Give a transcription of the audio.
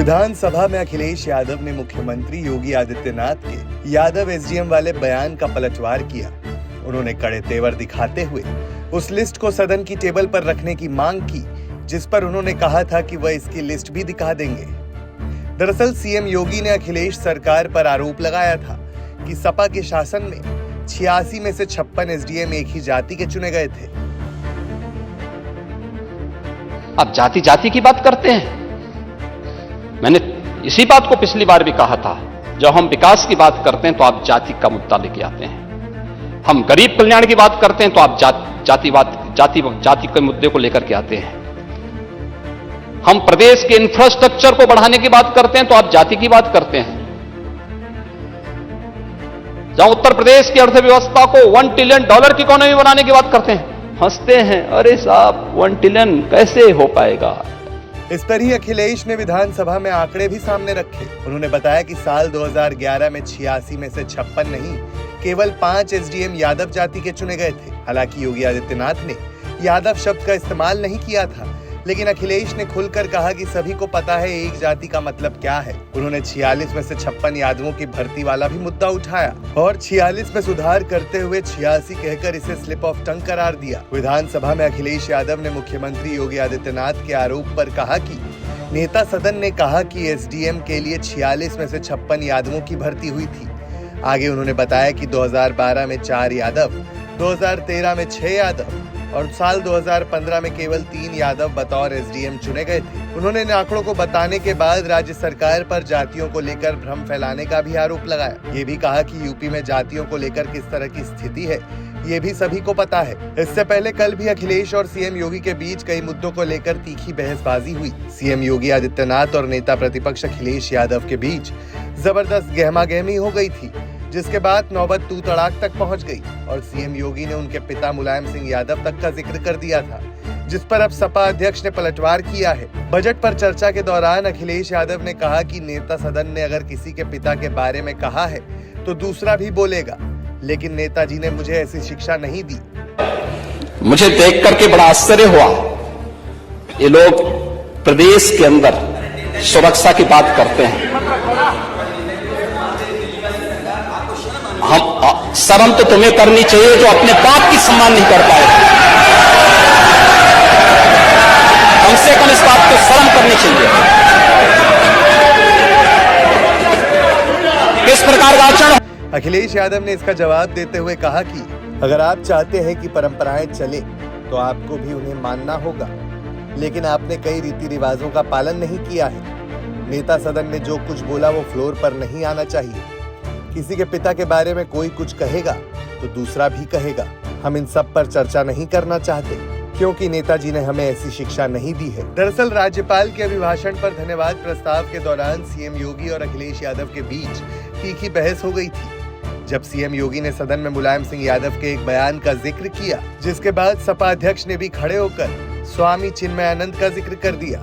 विधानसभा में अखिलेश यादव ने मुख्यमंत्री योगी आदित्यनाथ के यादव एसडीएम वाले बयान का पलटवार किया। उन्होंने कड़े तेवर दिखाते हुए उस लिस्ट को सदन की टेबल पर रखने की मांग की, जिस पर उन्होंने कहा था कि वह इसकी लिस्ट भी दिखा देंगे। दरअसल सीएम योगी ने अखिलेश सरकार पर आरोप लगाया था कि सपा के शासन में 86 में से 56 एसडीएम एक ही जाति के चुने गए थे। आप जाति जाति की बात करते हैं। मैंने इसी बात को पिछली बार भी कहा था, जब हम विकास की बात करते हैं तो आप जाति का मुद्दा लेके आते हैं। हम गरीब कल्याण की बात करते हैं तो आप जाति के मुद्दे को लेकर के आते हैं। हम प्रदेश के इंफ्रास्ट्रक्चर को बढ़ाने की बात करते हैं तो आप जाति की बात करते हैं। जहां उत्तर प्रदेश की अर्थव्यवस्था को $1 ट्रिलियन की इकोनॉमी बनाने की बात करते हैं, हंसते हैं, अरे साहब 1 ट्रिलियन कैसे हो पाएगा। इस पर ही अखिलेश ने विधानसभा में आंकड़े भी सामने रखे। उन्होंने बताया कि साल 2011 में 86 में से 56 नहीं, केवल 5 एसडीएम यादव जाति के चुने गए थे। हालांकि योगी आदित्यनाथ ने यादव शब्द का इस्तेमाल नहीं किया था, लेकिन अखिलेश ने खुलकर कहा कि सभी को पता है एक जाति का मतलब क्या है। उन्होंने 46 में से 56 यादवों की भर्ती वाला भी मुद्दा उठाया और 46 में सुधार करते हुए 86 कहकर इसे स्लिप ऑफ टंग करार दिया। विधानसभा में अखिलेश यादव ने मुख्यमंत्री योगी आदित्यनाथ के आरोप पर कहा कि नेता सदन ने कहा कि एसडीएम के लिए 46 में से 56 यादवों की भर्ती हुई थी। आगे उन्होंने बताया कि 2012 में 4 यादव, 2013 में 6 यादव और साल 2015 में केवल 3 यादव बतौर एसडीएम चुने गए थे। उन्होंने इन आंकड़ों को बताने के बाद राज्य सरकार पर जातियों को लेकर भ्रम फैलाने का भी आरोप लगाया। ये भी कहा कि यूपी में जातियों को लेकर किस तरह की स्थिति है, ये भी सभी को पता है। इससे पहले कल भी अखिलेश और सीएम योगी के बीच कई मुद्दों को लेकर तीखी बहसबाजी हुई। सीएम योगी आदित्यनाथ और नेता प्रतिपक्ष अखिलेश यादव के बीच जबरदस्त गहमागहमी हो गई थी, जिसके बाद नौबत तू तड़ाक तक पहुंच गई और सीएम योगी ने उनके पिता मुलायम सिंह यादव तक का जिक्र कर दिया था, जिस पर अब सपा अध्यक्ष ने पलटवार किया है। बजट पर चर्चा के दौरान अखिलेश यादव ने कहा कि नेता सदन ने अगर किसी के पिता के बारे में कहा है तो दूसरा भी बोलेगा, लेकिन नेताजी ने मुझे ऐसी शिक्षा नहीं दी। मुझे देख करके बड़ा आश्चर्य हुआ। ये लोग प्रदेश के अंदर सुरक्षा की बात करते हैं। हम शर्म तो तुम्हें करनी चाहिए जो अपने बाप की सम्मान नहीं कर पाए। कम से कम इस बात को शर्म करनी चाहिए। किस प्रकार का आचरण। अखिलेश यादव ने इसका जवाब देते हुए कहा कि अगर आप चाहते हैं कि परंपराएं चले तो आपको भी उन्हें मानना होगा, लेकिन आपने कई रीति रिवाजों का पालन नहीं किया है। नेता सदन ने जो कुछ बोला वो फ्लोर पर नहीं आना चाहिए। किसी के पिता के बारे में कोई कुछ कहेगा तो दूसरा भी कहेगा। हम इन सब पर चर्चा नहीं करना चाहते, क्योंकि नेताजी ने हमें ऐसी शिक्षा नहीं दी है। दरअसल राज्यपाल के अभिभाषण पर धन्यवाद प्रस्ताव के दौरान सीएम योगी और अखिलेश यादव के बीच तीखी बहस हो गई थी, जब सीएम योगी ने सदन में मुलायम सिंह यादव के एक बयान का जिक्र किया, जिसके बाद सपा अध्यक्ष ने भी खड़े होकर स्वामी चिन्मयानंद का जिक्र कर दिया।